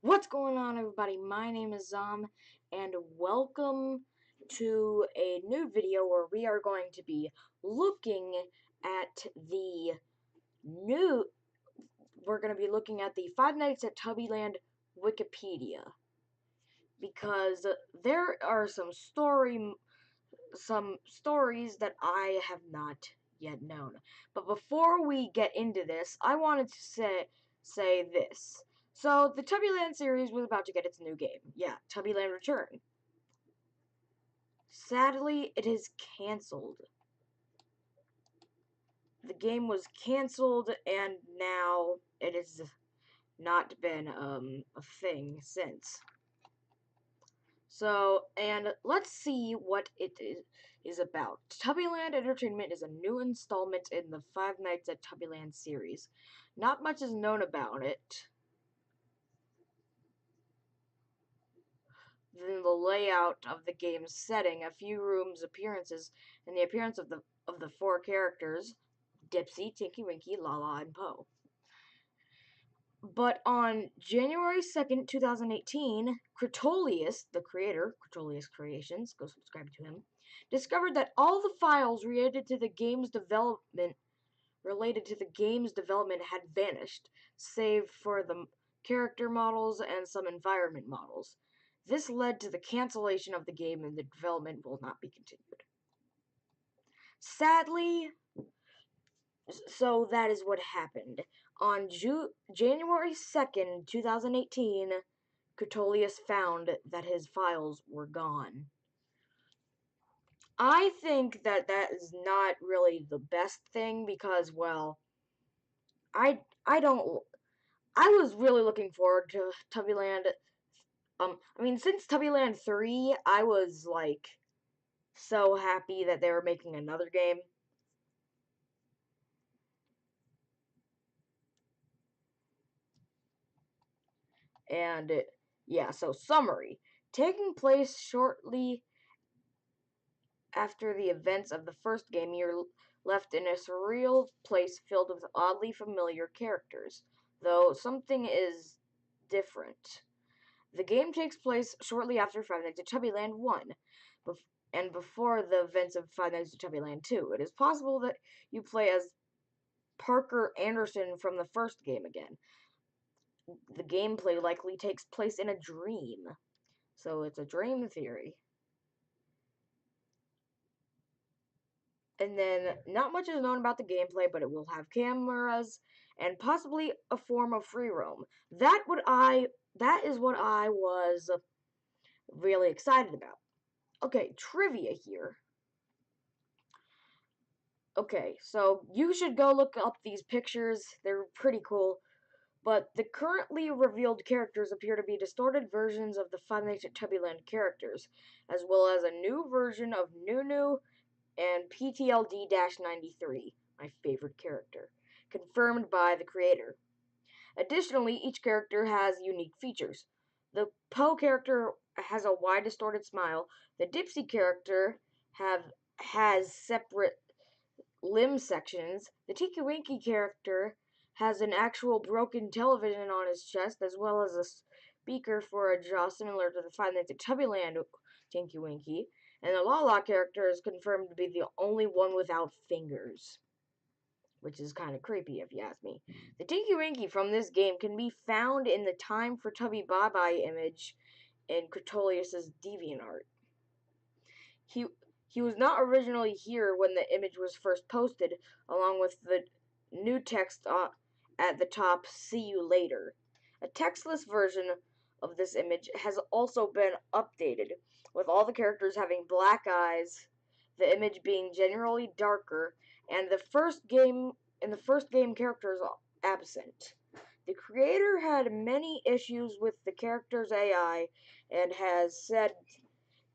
What's going on, everybody? My name is Zom, and welcome to a new video where we are going to be looking at the new. We're going to be looking at the Five Nights at Tubbyland Wikipedia because there are some stories that I have not yet known. But before we get into this, I wanted to say this. So the Tubbyland series was about to get its new game. Yeah, Tubbyland Return. Sadly, it is canceled. The game was canceled, and now it has not been a thing since. So, and let's see what it is about. Tubbyland Entertainment is a new installment in the Five Nights at Tubbyland series. Not much is known about it than the layout of the game's setting, a few rooms appearances, and the appearance of the four characters, Dipsy, Tinky Winky, Lala, and Po. But on January 2nd, 2018, Cretolius, the creator, Cretolius Creations, go subscribe to him, discovered that all the files related to the game's development had vanished, save for the character models and some environment models. This led to the cancellation of the game, and the development will not be continued. Sadly, so that is what happened. On January 2nd, 2018, Cretolius found that his files were gone. I think that is not really the best thing because, well, I don't. I was really looking forward to Tubbyland. Since Tubbyland 3, I was like so happy that they were making another game. And yeah, so summary. Taking place shortly after the events of the first game, you're left in a surreal place filled with oddly familiar characters, though something is different. The game takes place shortly after Five Nights at Tubbyland 1, and before the events of Five Nights at Tubbyland 2. It is possible that you play as Parker Anderson from the first game again. The gameplay likely takes place in a dream, so it's a dream theory. And then, not much is known about the gameplay, but it will have cameras and possibly a form of free roam. That is what I was really excited about. Okay, trivia here. Okay, so you should go look up these pictures. They're pretty cool. But the currently revealed characters appear to be distorted versions of the Five Nights at Tubbyland characters, as well as a new version of Nunu and PTLD-93, my favorite character, confirmed by the creator. Additionally, each character has unique features. The Poe character has a wide, distorted smile. The Dipsy character has separate limb sections. The Tinky Winky character has an actual broken television on his chest, as well as a speaker for a jaw similar to the Five Nights at Tubbyland Tinky Winky. And the Lala character is confirmed to be the only one without fingers, which is kind of creepy if you ask me. The Tinky Winky from this game can be found in the Time for Tubby Bye Bye image in Cretolius' DeviantArt. He was not originally here when the image was first posted, along with the new text at the top, "See you later." A textless version of this image has also been updated, with all the characters having black eyes, the image being generally darker, and the first game characters absent. The creator had many issues with the character's AI and has said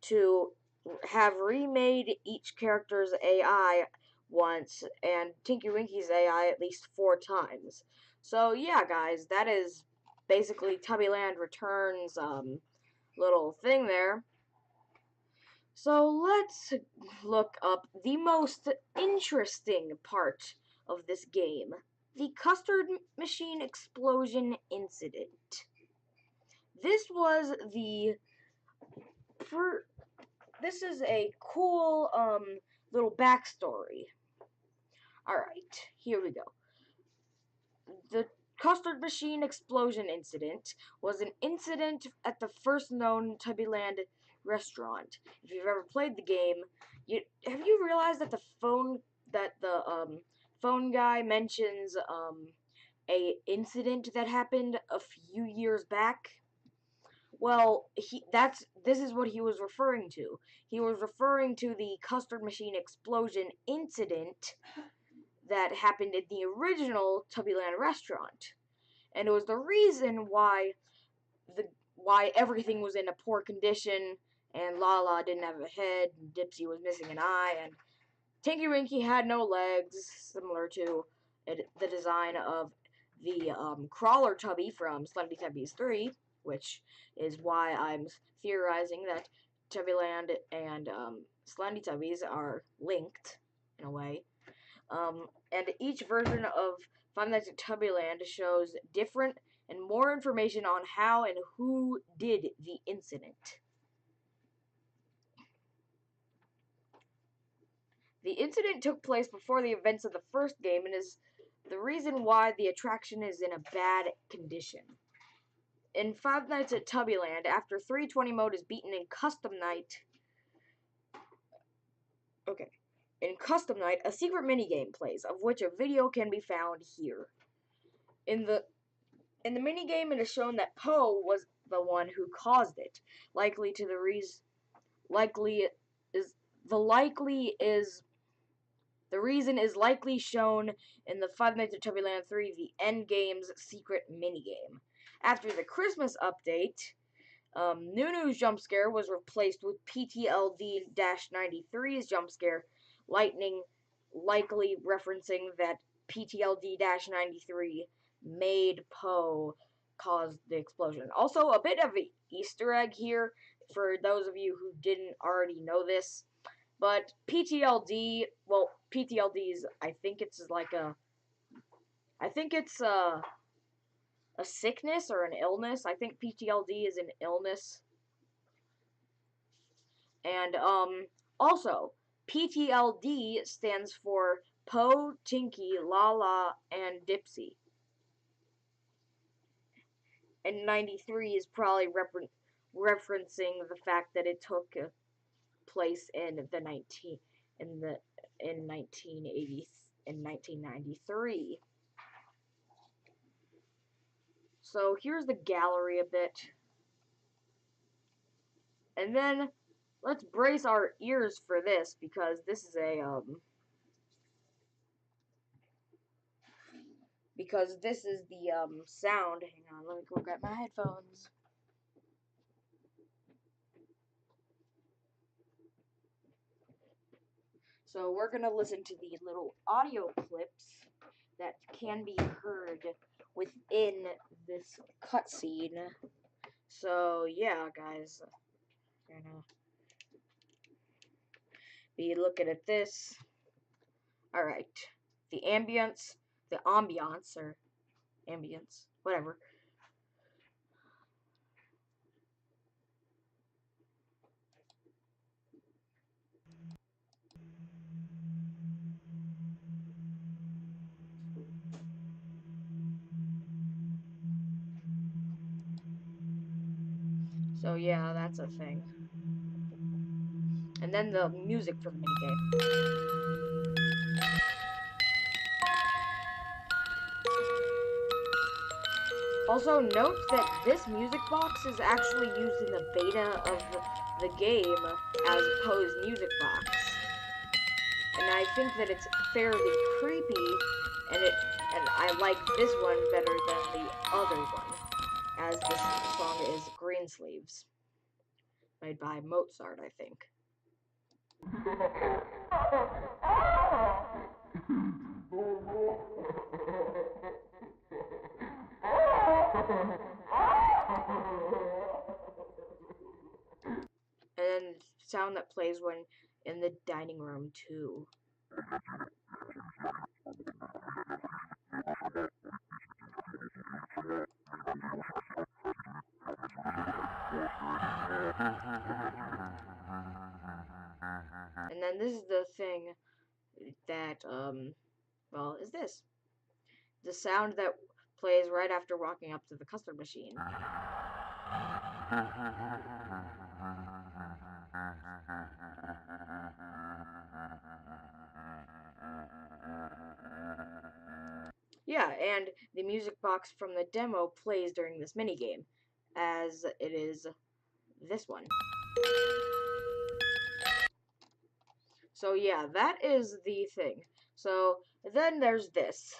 to have remade each character's AI once and Tinky Winky's AI at least 4 times. So yeah, guys, that is basically Tubbyland Returns little thing there. So let's look up the most interesting part of this game, the custard machine explosion incident. this was this is a cool little backstory. Alright, here we go. The custard machine explosion incident was an incident at the first known Tubbyland restaurant. If you've ever played the game, have you realized that the phone guy mentions a incident that happened a few years back? Well, this is what he was referring to. He was referring to the custard machine explosion incident that happened in the original Tubbyland restaurant. And it was the reason why everything was in a poor condition, and Lala didn't have a head, and Dipsy was missing an eye, and Tinky Winky had no legs, similar to the design of the crawler Tubby from Teletubbies 3, which is why I'm theorizing that Tubbyland and Teletubbies are linked in a way. And each version of Five Nights at Tubbyland shows different and more information on how and who did the incident. The incident took place before the events of the first game and is the reason why the attraction is in a bad condition. In Five Nights at Tubbyland, after 320 mode is beaten in Custom Night, in Custom Night, a secret minigame plays, of which a video can be found here. In the minigame, it is shown that Poe was the one who caused it. The reason is likely shown in the Five Nights at Tubbyland 3, the Endgame's secret minigame. After the Christmas update, Nunu's jump scare was replaced with PTLD-93's jump scare, likely referencing that PTLD-93 made Poe cause the explosion. Also, a bit of an Easter egg here for those of you who didn't already know this. But PTLD's, I think it's a sickness or an illness. I think PTLD is an illness. And, also, PTLD stands for Poe, Tinky, Lala, and Dipsy. And 93 is probably referencing the fact that it took place in 1993. So here's the gallery a bit. And then let's brace our ears for this, because this is the sound. Hang on, let me go grab my headphones. So we're gonna listen to the little audio clips that can be heard within this cutscene. So yeah, guys, we're gonna be looking at this. All right, the ambience, or ambience, whatever. So yeah, that's a thing. And then the music for the minigame. Also, note that this music box is actually used in the beta of the game as Poe's music box. And I think that it's fairly creepy, and I like this one better than the other one, as this song is Greensleeves, made by Mozart, I think. And then sound that plays when in the dining room too. And then this is the thing that, well, is this. The sound that plays right after walking up to the custard machine. Yeah, and the music box from the demo plays during this minigame, as it is this one. So yeah, that is the thing. So then there's this.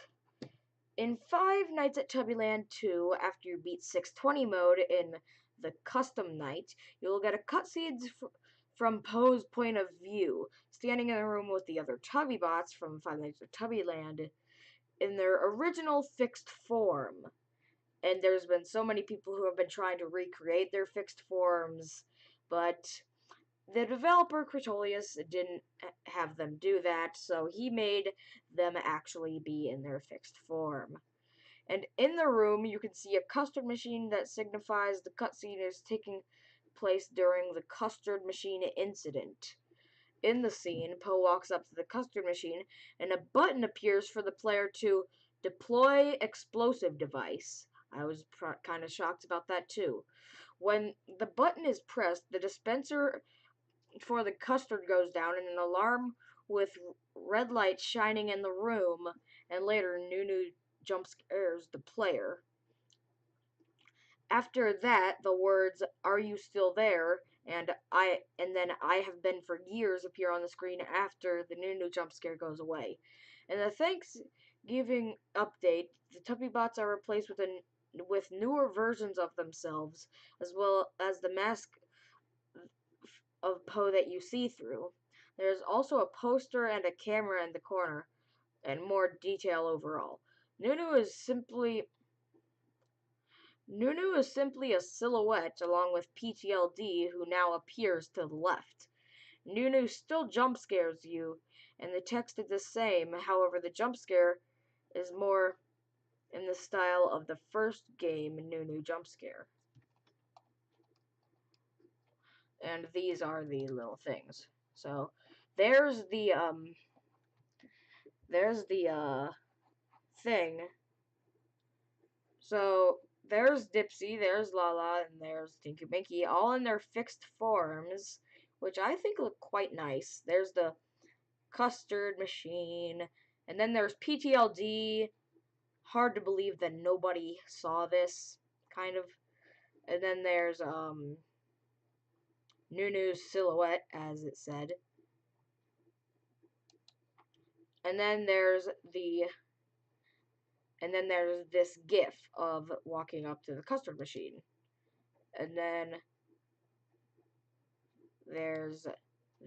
In Five Nights at Tubbyland 2, after you beat 620 mode in the custom night, you'll get a cutscenes from Poe's point of view, standing in a room with the other Tubby bots from Five Nights at Tubbyland in their original fixed form. And there's been so many people who have been trying to recreate their fixed forms, but the developer Cretolius didn't have them do that, so he made them actually be in their fixed form. And in the room, you can see a custard machine that signifies the cutscene is taking place during the custard machine incident. In the scene, Poe walks up to the custard machine, and a button appears for the player to deploy explosive device. I was kind of shocked about that too. When the button is pressed, the dispenser for the custard goes down, and an alarm with red light shining in the room, and later Nunu jump scares the player. After that, the words "Are you still there?" and then "I have been for years" appear on the screen after the Nunu jump scare goes away. In the Thanksgiving update, the Tuppy bots are replaced with newer versions of themselves, as well as the mask of Poe that you see through. There's also a poster and a camera in the corner, and more detail overall. Nunu is simply a silhouette along with PTLD, who now appears to the left. Nunu still jump scares you, and the text is the same, however the jump scare is more in the style of the first game Nunu jump scare. And these are the little things. So there's the thing. So there's Dipsy, there's Lala, and there's Tinky Winky, all in their fixed forms, which I think look quite nice. There's the custard machine, and then there's PTLD. Hard to believe that nobody saw this, kind of. And then there's Nunu's silhouette, as it said. And then there's this GIF of walking up to the custard machine. And then there's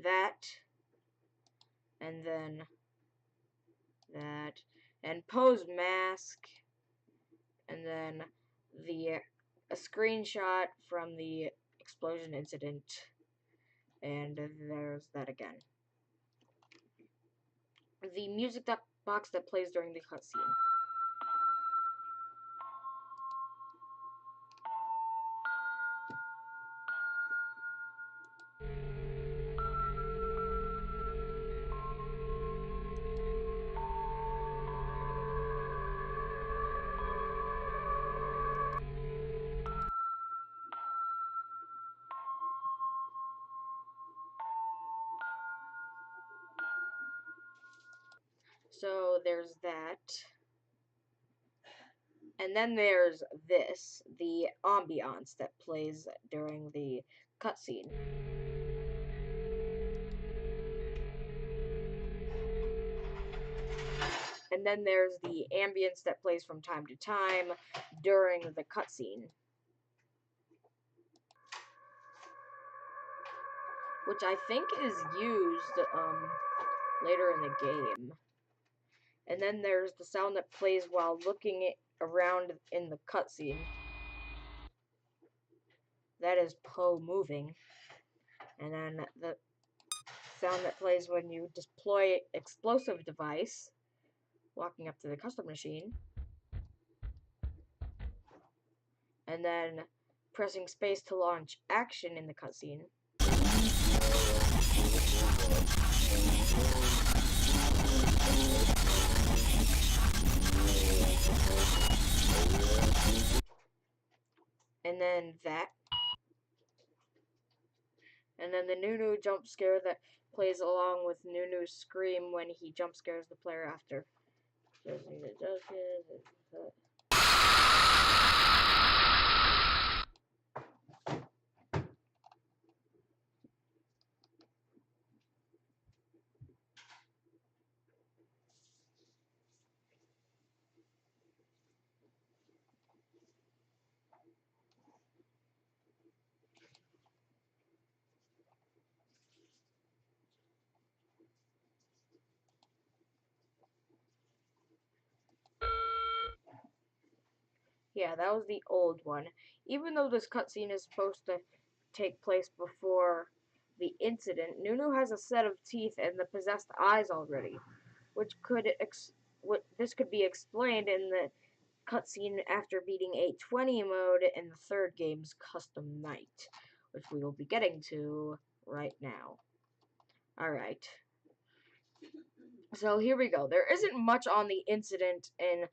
that, and then that, and Poe's mask, and then a screenshot from the explosion incident, and there's that again. The music box that plays during the cutscene. So there's that. And then there's this, the ambiance that plays during the cutscene. And then there's the ambience that plays from time to time during the cutscene, which I think is used later in the game. And then there's the sound that plays while looking around in the cutscene. That is Poe moving. And then the sound that plays when you deploy explosive device, walking up to the custom machine. And then pressing space to launch action in the cutscene. And then that. And then the Nunu jump scare that plays along with Nunu's scream when he jump scares the player after. Yeah, that was the old one. Even though this cutscene is supposed to take place before the incident, Nunu has a set of teeth and the possessed eyes already, which this could be explained in the cutscene after beating 820 mode in the third game's custom night, which we will be getting to right now. Alright. So here we go. There isn't much on the incident in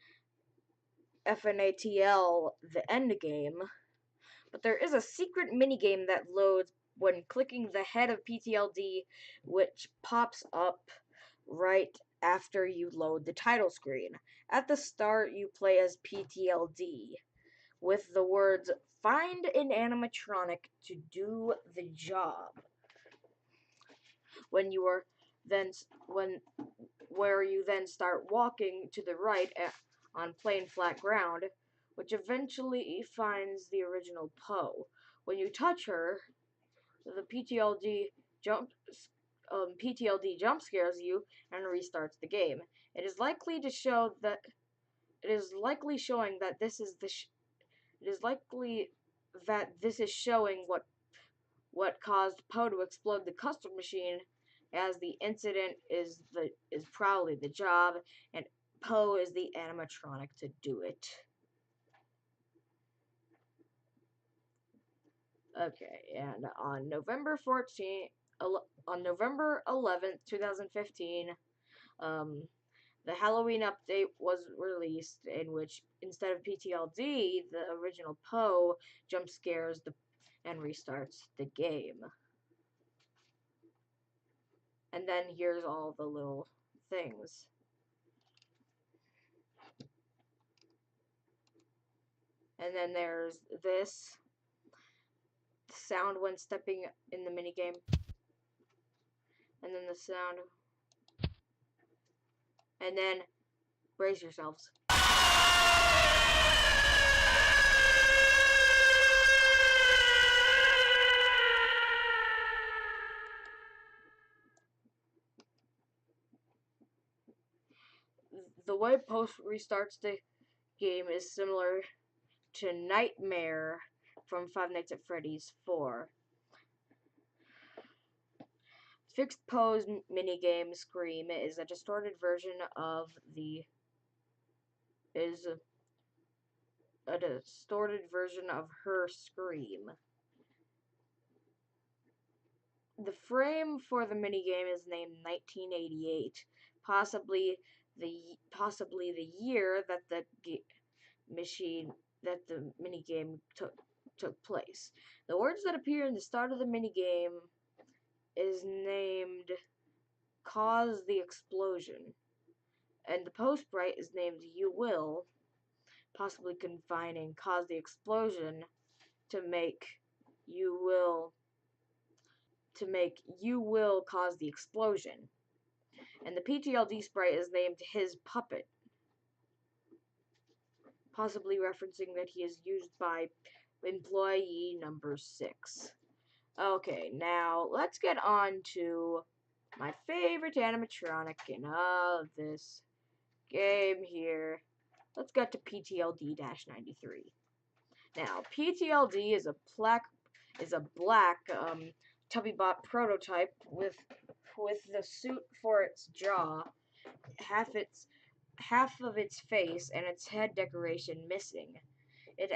FNATL, the endgame, but there is a secret minigame that loads when clicking the head of PTLD, which pops up right after you load the title screen. At the start, you play as PTLD, with the words, "Find an animatronic to do the job." When you are then where you then start walking to the right on plain flat ground, which eventually finds the original Poe. When you touch her, the PTLD jump scares you and restarts the game. It is likely showing that this is showing what caused Poe to explode the custom machine, as the incident is probably the job, and Poe is the animatronic to do it. Okay, and on November 11th, 2015, the Halloween update was released, in which instead of PTLD, the original Poe jump scares and restarts the game. And then here's all the little things. And then there's this sound when stepping in the minigame. And then the sound. And then brace yourselves. The way Post restarts the game is similar to Nightmare from Five Nights at Freddy's 4. Fixed Pose minigame Scream is a distorted version of her Scream. The frame for the minigame is named 1988, possibly the year that the minigame took place. The words that appear in the start of the minigame is named "Cause the Explosion," and the post sprite is named "You Will," possibly confining "Cause the Explosion" to make "You Will" cause the explosion. And the PTLD sprite is named His Puppet, possibly referencing that he is used by employee number 6. Okay, now let's get on to my favorite animatronic in all of this game here. Let's get to PTLD-93. Now, PTLD is a black Tubbybot prototype with the suit for its jaw, half of its face, and its head decoration missing. It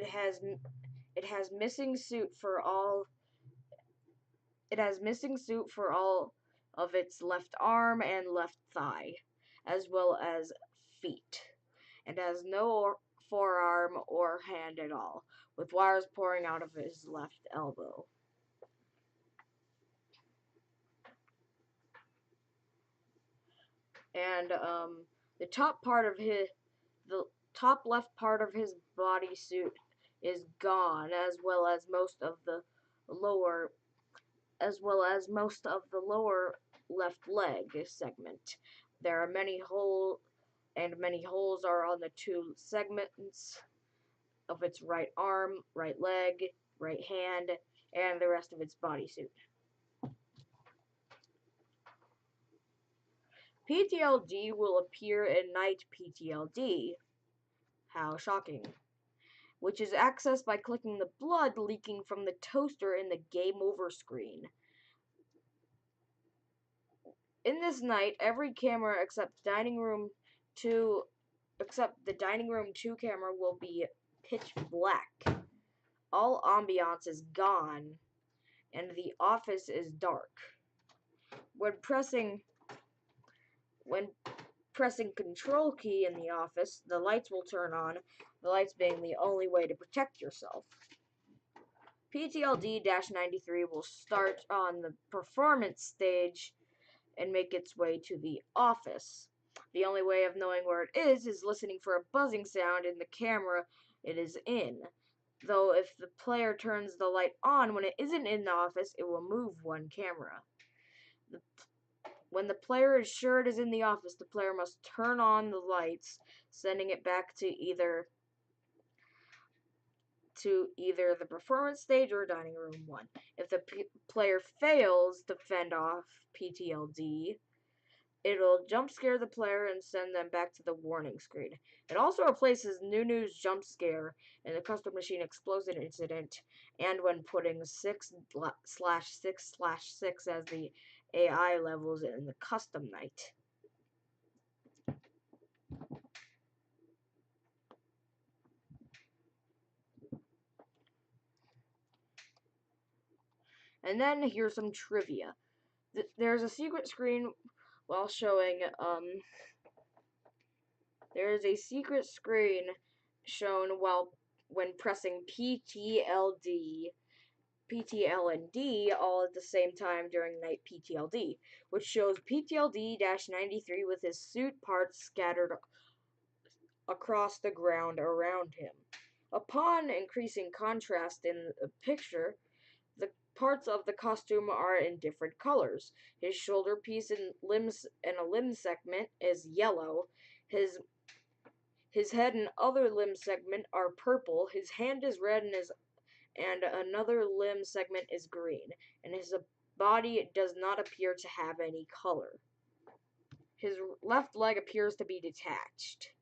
has It has missing suit for all. It has missing suit for all of its left arm and left thigh, as well as feet, and has no forearm or hand at all, with wires pouring out of his left elbow. And the top part of the top left part of his bodysuit is gone, lower as well as most of the lower left leg segment. There are many holes are on the two segments of its right arm, right leg, right hand, and the rest of its bodysuit. PTLD will appear in Night PTLD. How shocking. Which is accessed by clicking the blood leaking from the toaster in the Game Over screen. In this night, every camera except the dining room 2 camera will be pitch black. All ambiance is gone, and the office is dark. When pressing Control key in the office, the lights will turn on, the lights being the only way to protect yourself. PTLD-93 will start on the performance stage and make its way to the office. The only way of knowing where it is listening for a buzzing sound in the camera it is in. Though if the player turns the light on when it isn't in the office, it will move one camera. When the player is sure it is in the office, the player must turn on the lights, sending it back to either the performance stage or dining room 1. If the player fails to fend off PTLD, it'll jump scare the player and send them back to the warning screen. It also replaces Nunu's jump scare in the custom machine explosion incident, and when putting 6/6/6 as the AI levels in the custom night. And then here's some trivia. There's a secret screen while showing, there is a secret screen shown when pressing PTL and D all at the same time during night PTLD, which shows PTLD-93 with his suit parts scattered across the ground around him. Upon increasing contrast in the picture, the parts of the costume are in different colors. His shoulder piece and a limb segment is yellow. His head and other limb segment are purple. His hand is red and another limb segment is green. And his body does not appear to have any color. His left leg appears to be detached.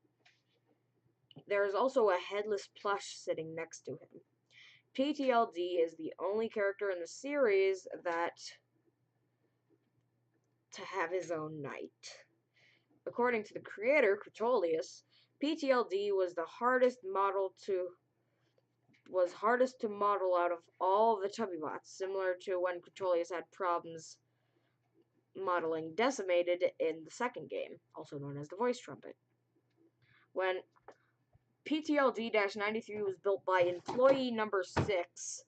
There is also a headless plush sitting next to him. PTLD is the only character in the series to have his own night. According to the creator, Crotolius, PTLD was hardest to model out of all of the Tubbybots, similar to when Crotolius had problems modeling Decimated in the second game, also known as the Voice Trumpet. When PTLD-93 was built by employee number 6,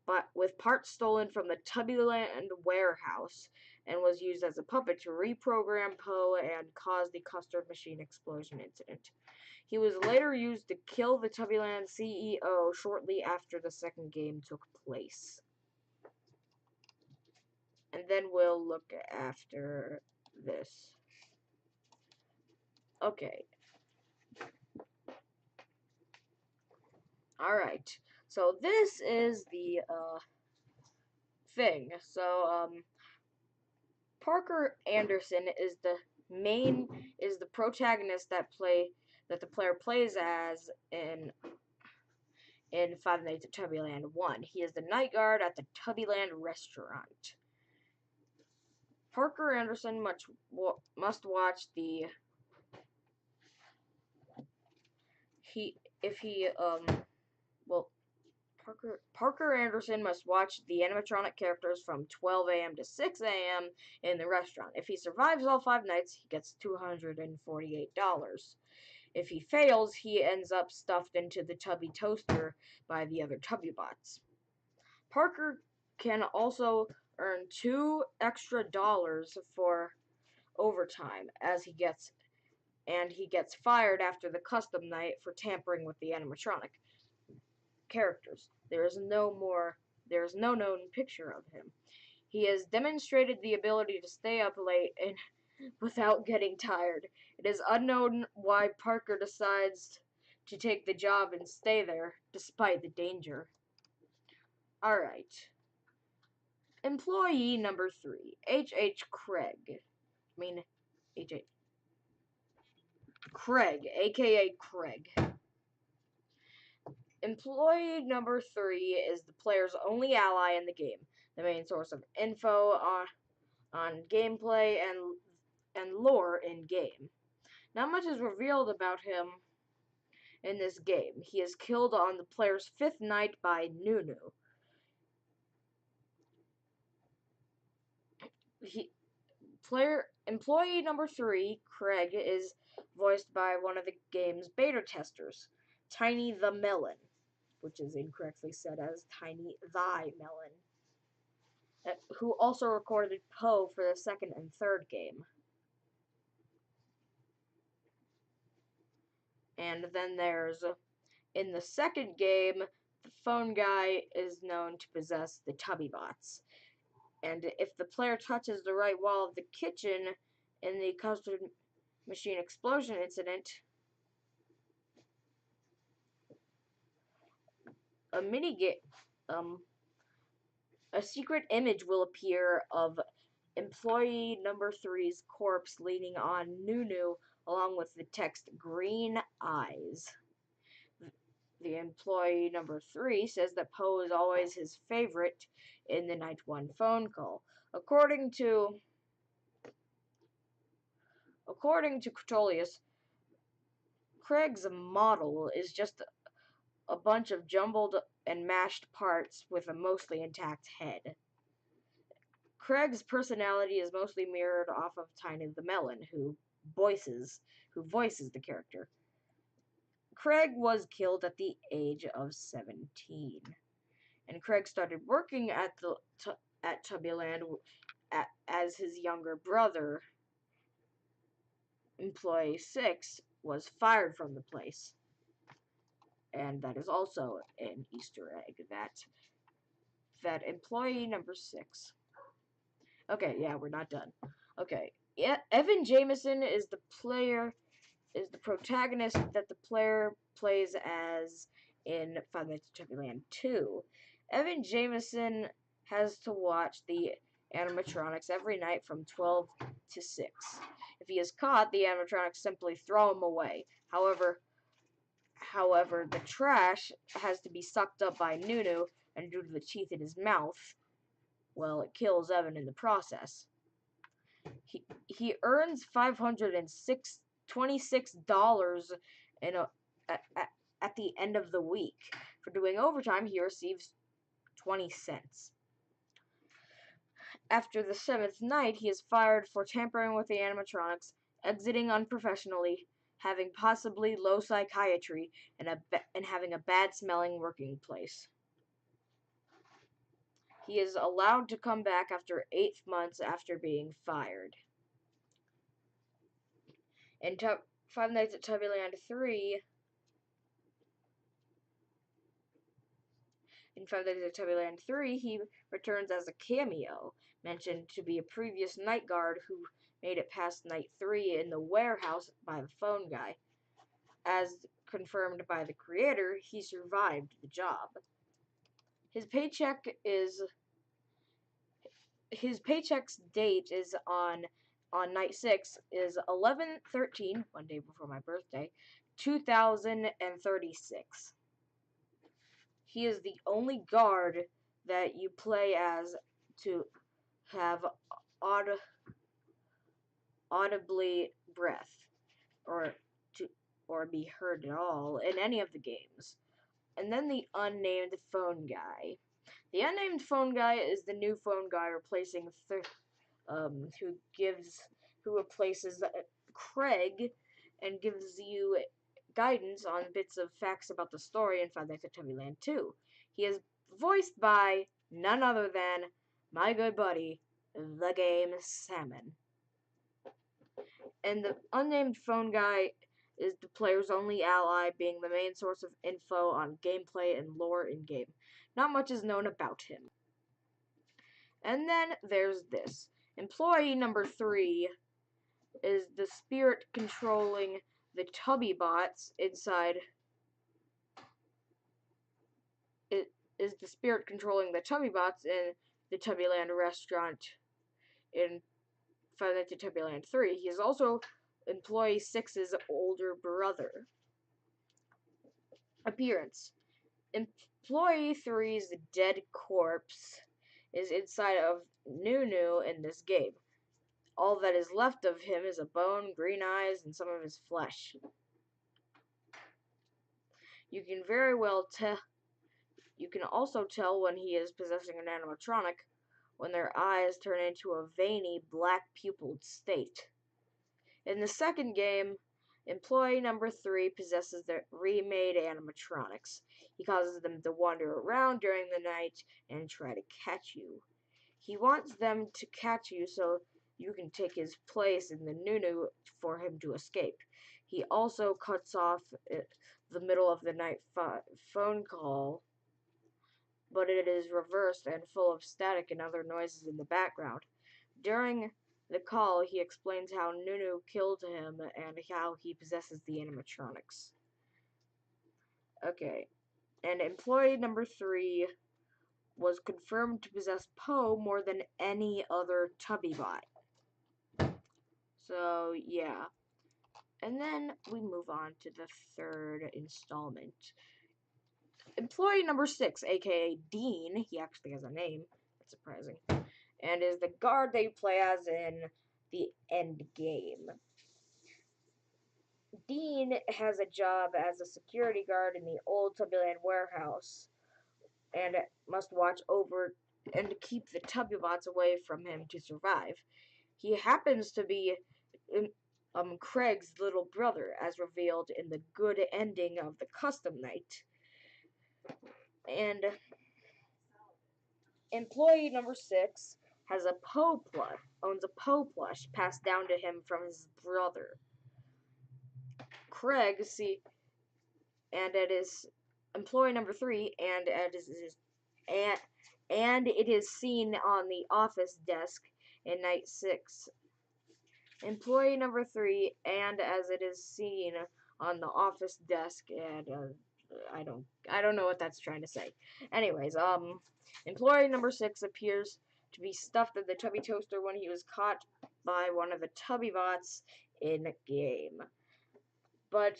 but with parts stolen from the Tubbyland warehouse, and was used as a puppet to reprogram Poe and cause the custard machine explosion incident. He was later used to kill the Tubbyland CEO shortly after the second game took place. And then we'll look after this. Okay. Alright. So this is the thing. So Parker Anderson is the protagonist that the player plays as in Five Nights at Tubbyland 1. He is the night guard at the Tubbyland restaurant. Parker Anderson must watch the Parker Anderson must watch the animatronic characters from 12 a.m. to 6 a.m. in the restaurant. If he survives all 5 nights, he gets $248. If he fails, he ends up stuffed into the Tubby toaster by the other Tubby bots. Parker can also earn $2 extra for overtime he gets fired after the custom night for tampering with the animatronic characters. There is no known picture of him. He has demonstrated the ability to stay up late and without getting tired. It is unknown why Parker decides to take the job and stay there despite the danger. Alright. Employee number 3, H.H. Craig. H.H. Craig, aka Craig. Employee number 3 is the player's only ally in the game, the main source of info on gameplay and lore in game. Not much is revealed about him in this game. He is killed on the player's 5th night by Nunu. Employee number 3, Craig, is voiced by one of the game's beta testers, Tiny the Melon, which is incorrectly said as Tiny Thy Melon, who also recorded Poe for the 2nd and 3rd game. And then in the 2nd game, the phone guy is known to possess the Tubby bots. And if the player touches the right wall of the kitchen in the custard machine explosion incident, a secret image will appear of employee number 3's corpse leaning on Nunu along with the text green eyes. The employee number 3 says that Poe is always his favorite in the Night 1 phone call. According to Crotolius, Craig's model is just a bunch of jumbled and mashed parts with a mostly intact head. Craig's personality is mostly mirrored off of Tiny the Melon, who voices the character. Craig was killed at the age of 17, and Craig started working at Tubbyland as his younger brother, Employee 6, was fired from the place. And that is also an Easter egg, that employee number 6. Okay, yeah, we're not done. Okay, yeah, Evan Jameson is the protagonist that the player plays as in Five Nights at Tubbyland 2. Evan Jameson has to watch the animatronics every night from 12 to 6. If he is caught, the animatronics simply throw him away. However, the trash has to be sucked up by Nunu, and due to the teeth in his mouth, well, it kills Evan in the process. He earns $526 at the end of the week. For doing overtime, he receives 20 cents. After the 7th night, he is fired for tampering with the animatronics, exiting unprofessionally, having possibly low psychiatry, and having a bad-smelling working place. He is allowed to come back after 8 months after being fired. In Five Nights at Tubbyland 3, he returns as a cameo, mentioned to be a previous night guard who made it past night 3 in the warehouse by the phone guy. As confirmed by the creator, he survived the job. His paycheck's date is on night 6 is 11/13, one day before my birthday, 2036. He is the only guard that you play as to have audibly breath or be heard at all in any of the games. And then the unnamed phone guy. The unnamed phone guy is the new phone guy replacing who gives who replaces Craig and gives you guidance on bits of facts about the story in Five Nights at Tubbyland 2. He is voiced by none other than my good buddy, the game Salmon. And the unnamed phone guy is the player's only ally, being the main source of info on gameplay and lore in game. Not much is known about him. And then there's this. Employee number 3 is the spirit controlling the Tubby bots inside. It is the spirit controlling the Tubby bots in the Tubbyland restaurant in Five Nights at Tubbyland 3. He is also Employee 6's older brother. Appearance. Employee 3's dead corpse is inside of Nunu in this game. All that is left of him is a bone, green eyes, and some of his flesh. You can very well tell. You can also tell when he is possessing an animatronic when their eyes turn into a veiny, black-pupiled state. In the second game, employee number 3 possesses the remade animatronics. He causes them to wander around during the night and try to catch you. He wants them to catch you so you can take his place in the Nunu for him to escape. He also cuts off the middle of the night phone call, but it is reversed and full of static and other noises in the background. During the call, he explains how Nunu killed him and how he possesses the animatronics. Okay, and employee number 3 was confirmed to possess Poe more than any other Tubby bot. So, yeah. And then we move on to the third installment. Employee number 6, aka Dean, he actually has a name, that's surprising, and is the guard that you play as in the end game. Dean has a job as a security guard in the old Tubbyland warehouse and must watch over and keep the Tubbybots away from him to survive. He happens to be Craig's little brother, as revealed in the good ending of the custom night. And employee number 6 has a Poe plush, owns a Poe plush passed down to him from his brother. Craig, and it is employee number 3, and it is seen on the office desk in night 6. Employee number 3, and as it is seen on the office desk, and I don't know what that's trying to say. Anyways, employee number 6 appears to be stuffed in the Tubby toaster when he was caught by one of the Tubby bots in the game. But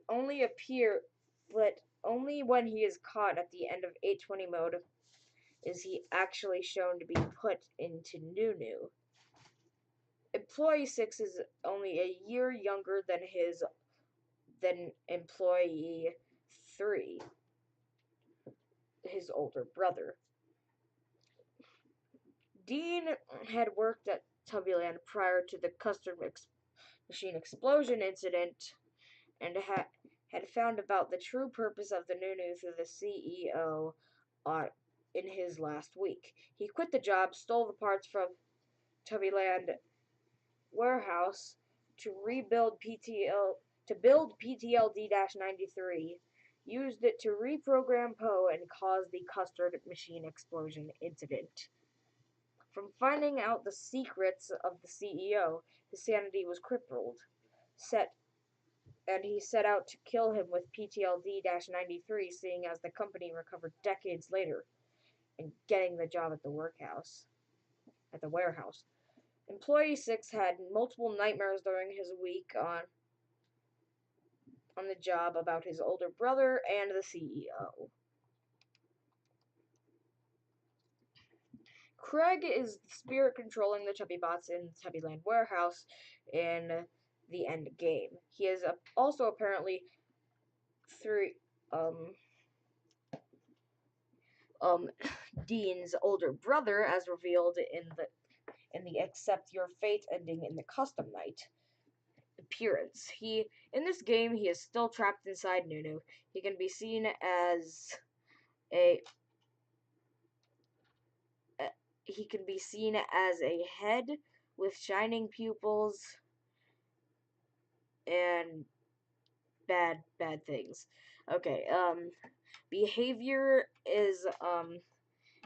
only when he is caught at the end of 820 mode is he actually shown to be put into Nunu. Employee 6 is only a year younger than Employee 3, his older brother. Dean had worked at Tubbyland prior to the custard machine explosion incident and had found about the true purpose of the Nunu through the CEO in his last week. He quit the job, stole the parts from Tubbyland warehouse to build PTLD-93, used it to reprogram Poe and cause the custard machine explosion incident. From finding out the secrets of the CEO, his sanity was crippled, and he set out to kill him with PTLD-93, seeing as the company recovered decades later and getting the job at the warehouse. Employee 6 had multiple nightmares during his week on the job about his older brother and the CEO. Craig is the spirit controlling the Tubby bots in the Tubbyland warehouse in the end game. He is also apparently Um, Dean's older brother, as revealed in the Accept Your Fate ending in the Custom Night appearance. In this game he is still trapped inside Nunu. He can be seen as a he can be seen as a head with shining pupils and bad things. Okay, behavior is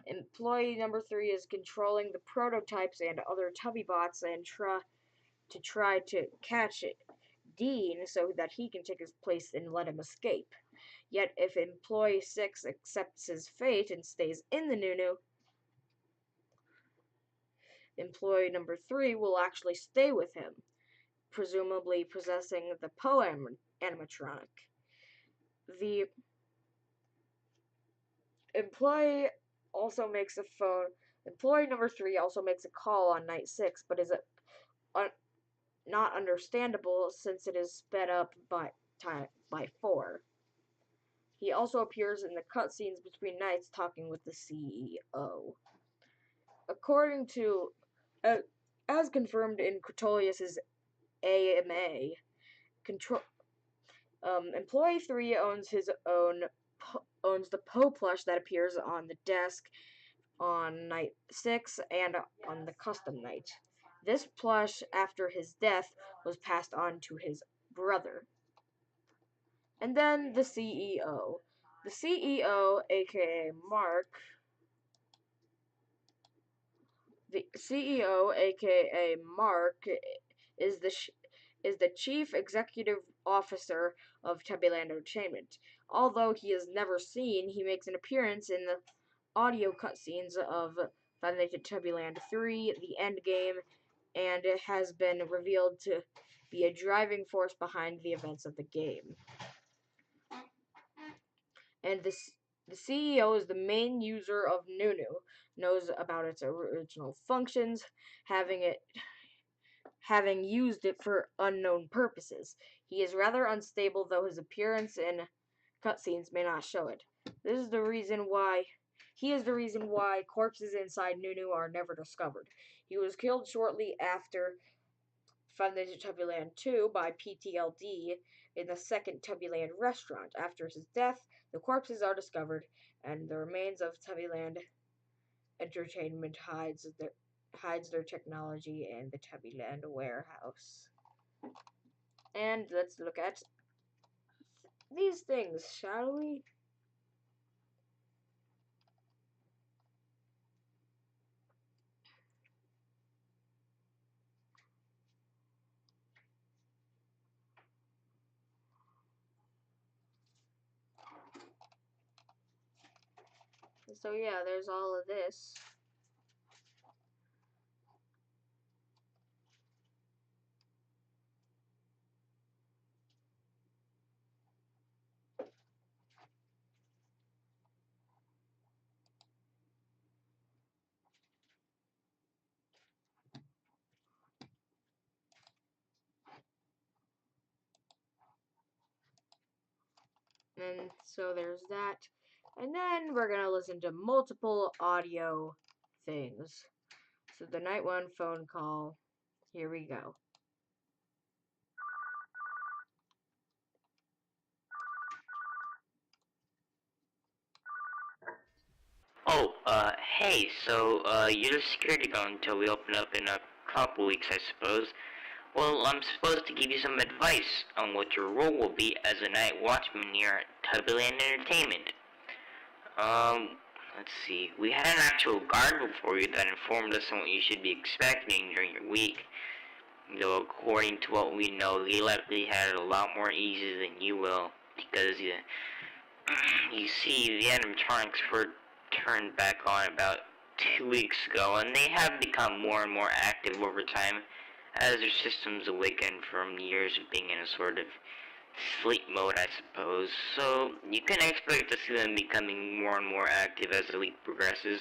employee number 3 is controlling the prototypes and other Tubby bots and try to catch Dean so that he can take his place and let him escape. Yet if employee 6 accepts his fate and stays in the Nunu, employee number 3 will actually stay with him, presumably possessing the animatronic. The employee also makes a phone. Employee number 3 also makes a call on night 6, but is not understandable since it is sped up by 4. He also appears in the cutscenes between nights talking with the CEO. According to, as confirmed in Crotolius's AMA, Employee 3 owns the Poe plush that appears on the desk on night 6 and on the custom night. This plush, after his death, was passed on to his brother. And then the CEO. The CEO, aka Mark, is the chief executive officer of Tubbyland Entertainment. Although he is never seen, he makes an appearance in the audio cutscenes of Five Nights at Tubbyland 3, the Endgame, and it has been revealed to be a driving force behind the events of the game. And the CEO is the main user of Nunu, knows about its original functions, having used it for unknown purposes. He is rather unstable, though his appearance in cutscenes may not show it. He is the reason why corpses inside Nunu are never discovered. He was killed shortly after Five Nights at Tubbyland 2 by PTLD in the second Tubbyland restaurant. After his death, the corpses are discovered, and the remains of Tubbyland Entertainment hides their technology in the Tubbyland warehouse. And let's look at these things, shall we? So yeah, there's all of this. And so there's that. And then we're going to listen to multiple audio things. So the night 1 phone call. Here we go. Oh, hey, so, you're the security guard until we open up in a couple weeks, I suppose. Well, I'm supposed to give you some advice on what your role will be as a night watchman here at Tubbyland Entertainment. Let's see. We had an actual guard before you that informed us on what you should be expecting during your week. Though according to what we know, he likely had a lot more easy than you will, because you see, the animatronics were turned back on about 2 weeks ago, and they have become more and more active over time as their systems awaken from years of being in a sort of sleep mode, I suppose. So you can expect to see them becoming more and more active as the week progresses.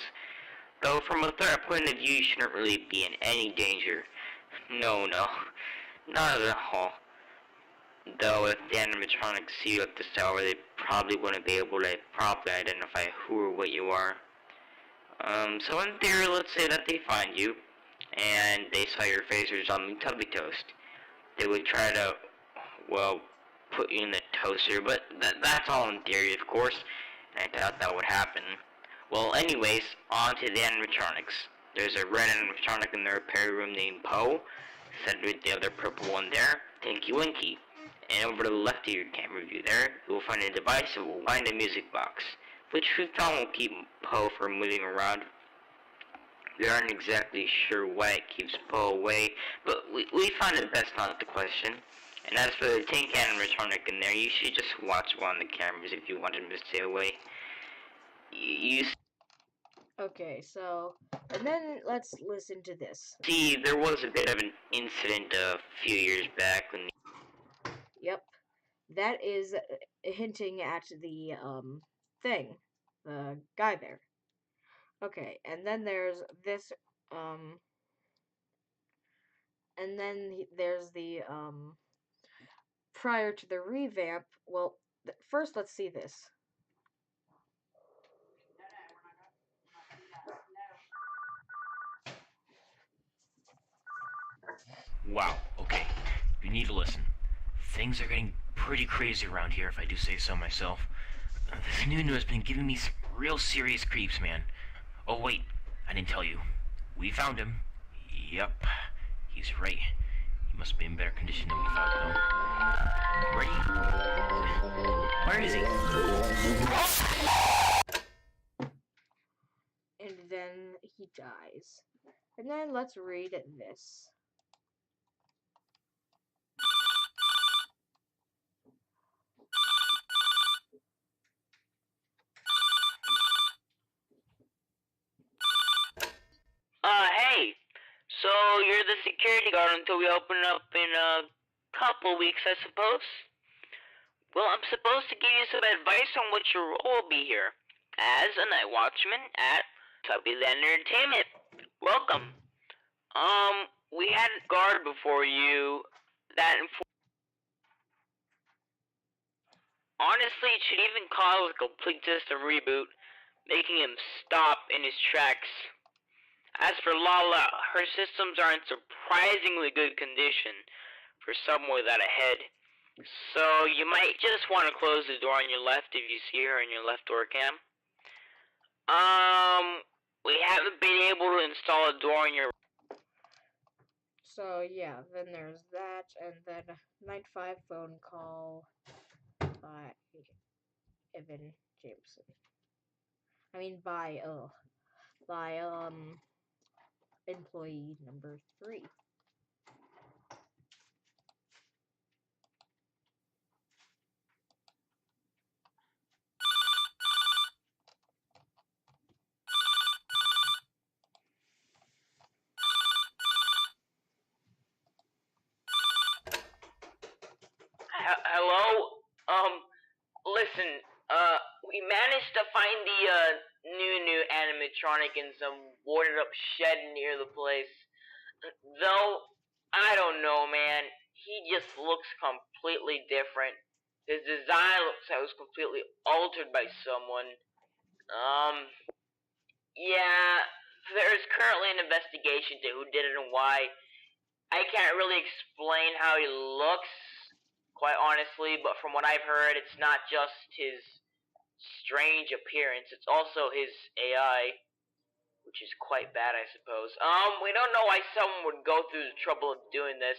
Though from a threat point of view, you shouldn't really be in any danger. No, not at all. Though if the animatronics see you at the tower, they probably wouldn't be able to properly identify who or what you are. So in theory, let's say that they find you, and they saw your face resembling Tubby Toast. They would try to, well, put you in the toaster, but that's all in theory, of course, and I doubt that would happen. Well, anyways, on to the animatronics. There's a red animatronic in the repair room named Poe, said with the other purple one there, Tinky Winky. And over to the left of your camera view there, you will find a device that will wind a music box, which we found will keep Poe from moving around. We aren't exactly sure why it keeps Poe away, but we found it best not to question. And as for the tank animatronic in there, you should just watch one of the cameras if you want him to stay away. You Okay, so, and then let's listen to this. see, there was a bit of an incident a few years back when. Yep, that is hinting at the, thing. The guy there. Okay, and then there's this, and then there's the, prior to the revamp, well, first let's see this. Wow, okay. You need to listen. Things are getting pretty crazy around here, if I do say so myself. This Nunu has been giving me some real serious creeps, man. Oh, wait, I didn't tell you. We found him. Yep, he's right. He must be in better condition than we thought, though. Ready? Where is he? And then he dies. And then let's read this. Hey, so you're the security guard until we open up in a couple weeks, I suppose? Well, I'm supposed to give you some advice on what your role will be here as a night watchman at Tubbyland Entertainment. Welcome. We had a guard before you that honestly, it should even cause a complete system reboot, making him stop in his tracks. As for Lala, her systems are in surprisingly good condition for someone without a head. So you might just want to close the door on your left if you see her in your left door cam. We haven't been able to install a door on your. So yeah, then there's that, and then night 5 phone call by Evan Jameson. I mean by employee number 3. Hello? Listen, we managed to find the, new animatronic in some boarded up shed near the place. Though, I don't know, man. He just looks completely different. His design looks like it was completely altered by someone. Yeah, there's currently an investigation to who did it and why. I can't really explain how he looks, quite honestly, but from what I've heard, it's not just his strange appearance, it's also his AI, which is quite bad, I suppose. We don't know why someone would go through the trouble of doing this,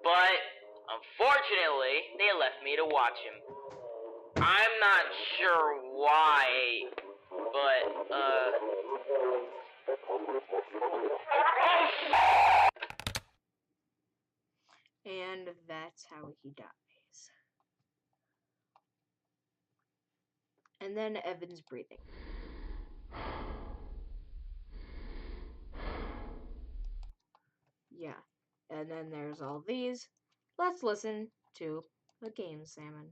but unfortunately, they left me to watch him. I'm not sure why, but, And that's how he dies. And then Evan's breathing. Yeah. And then there's all these. Let's listen to the game salmon.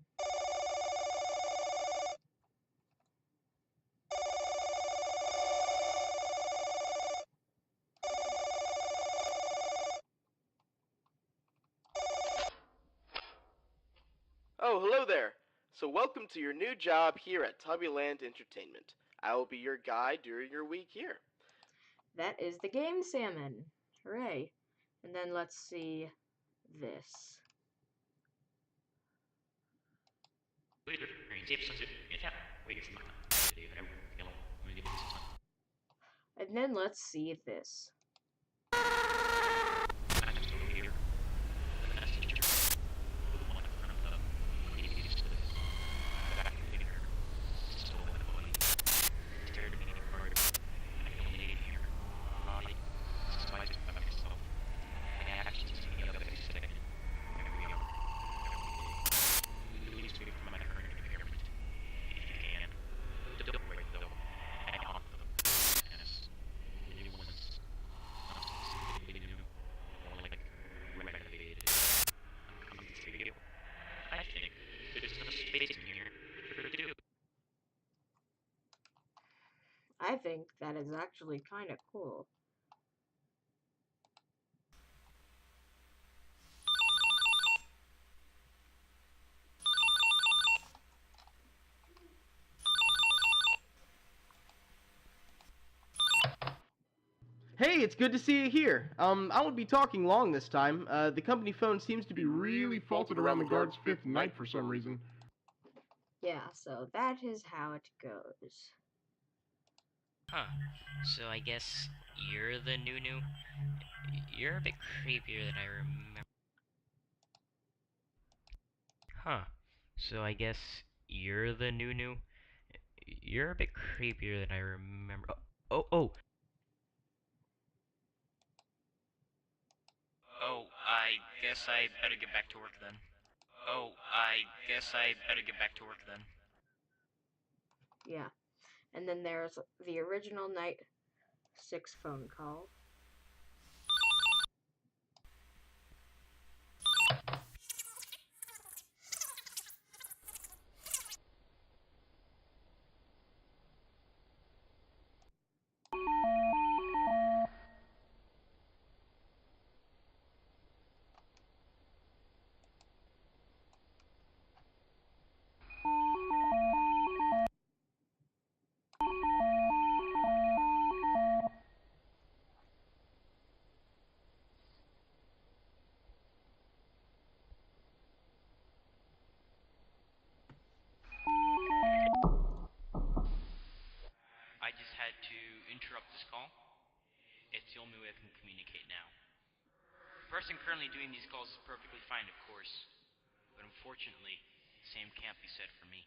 Oh, hello there. So welcome to your new job here at Tubbyland Entertainment. I will be your guide during your week here. That is the game salmon. Hooray. And then let's see this. And then let's see this. I think that is actually kind of cool. Hey, it's good to see you here. I won't be talking long this time. The company phone seems to be Really faulted around the guard's fifth night for some reason. Yeah, so that is how it goes. Huh. So I guess you're the new. You're a bit creepier than I remember. Huh. So I guess you're the new. You're a bit creepier than I remember. Oh. Oh, I guess I better get back to work then. Yeah. And then there's the original night 6 phone call. I just had to interrupt this call. It's the only way I can communicate now. The person currently doing these calls is perfectly fine, of course. But unfortunately, the same can't be said for me.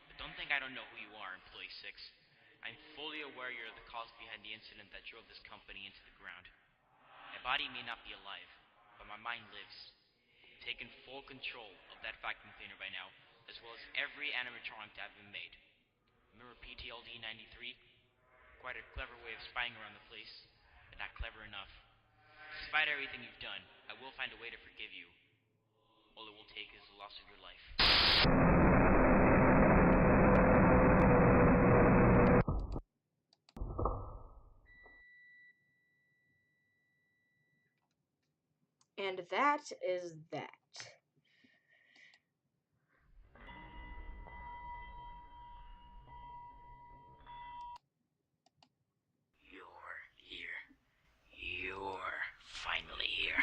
But don't think I don't know who you are, Employee 6. I'm fully aware you're the cause behind the incident that drove this company into the ground. My body may not be alive, but my mind lives. I've taken full control of that vacuum cleaner by now, as well as every animatronic that have been made. Remember PTLD 93? Quite a clever way of spying around the place, but not clever enough. Despite everything you've done, I will find a way to forgive you. All it will take is the loss of your life. And that is that. You're here. You're finally here.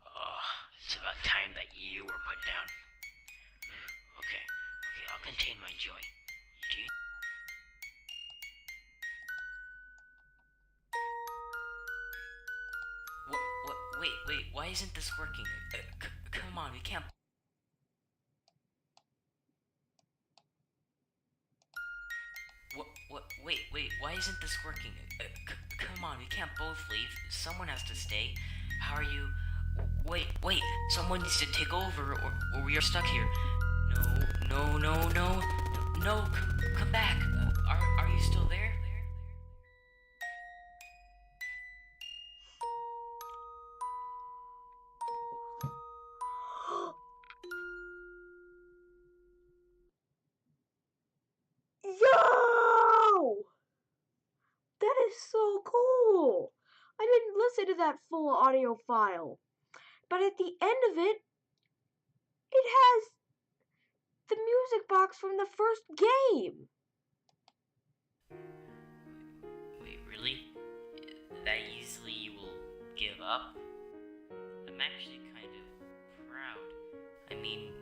Oh, it's about time that you were put down. Okay, I'll contain my joy. Do you... Wait, why isn't this working? Come on, we can't... Wait, why isn't this working? Come on, we can't both leave. Someone has to stay. How are you... Wait, someone needs to take over, or we are stuck here. No, come back. Are you still there? Yo! That is so cool! I didn't listen to that full audio file. But at the end of it, It has the music box from the first game. Wait, really? That easily you will give up? I'm actually kind of proud. I mean,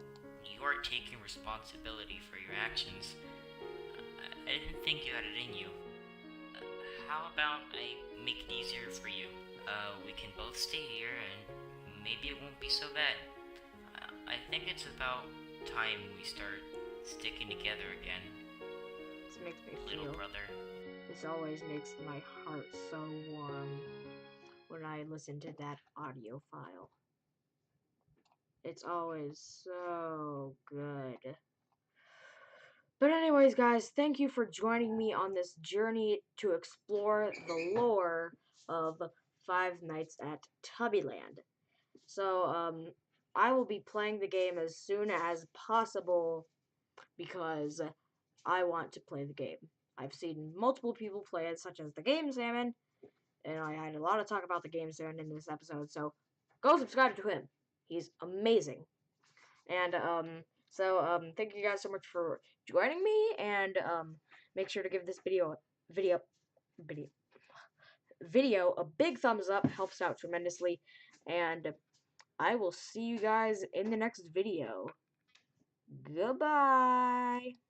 you are taking responsibility for your actions. I didn't think you had it in you. How about I make it easier for you? We can both stay here and maybe it won't be so bad. I think it's about time we start sticking together again, This makes me little feel. brother. This always makes my heart so warm when I listen to that audio file. It's always so good. But anyways, guys, thank you for joining me on this journey to explore the lore of Five Nights at Tubbyland. So, I will be playing the game as soon as possible because I want to play the game. I've seen multiple people play it, such as the Game Salmon, and I had a lot of talk about the Game Salmon in this episode, so go subscribe to him. He's amazing. And, thank you guys so much for joining me, and, make sure to give this video a big thumbs up, helps out tremendously, and I will see you guys in the next video. Goodbye!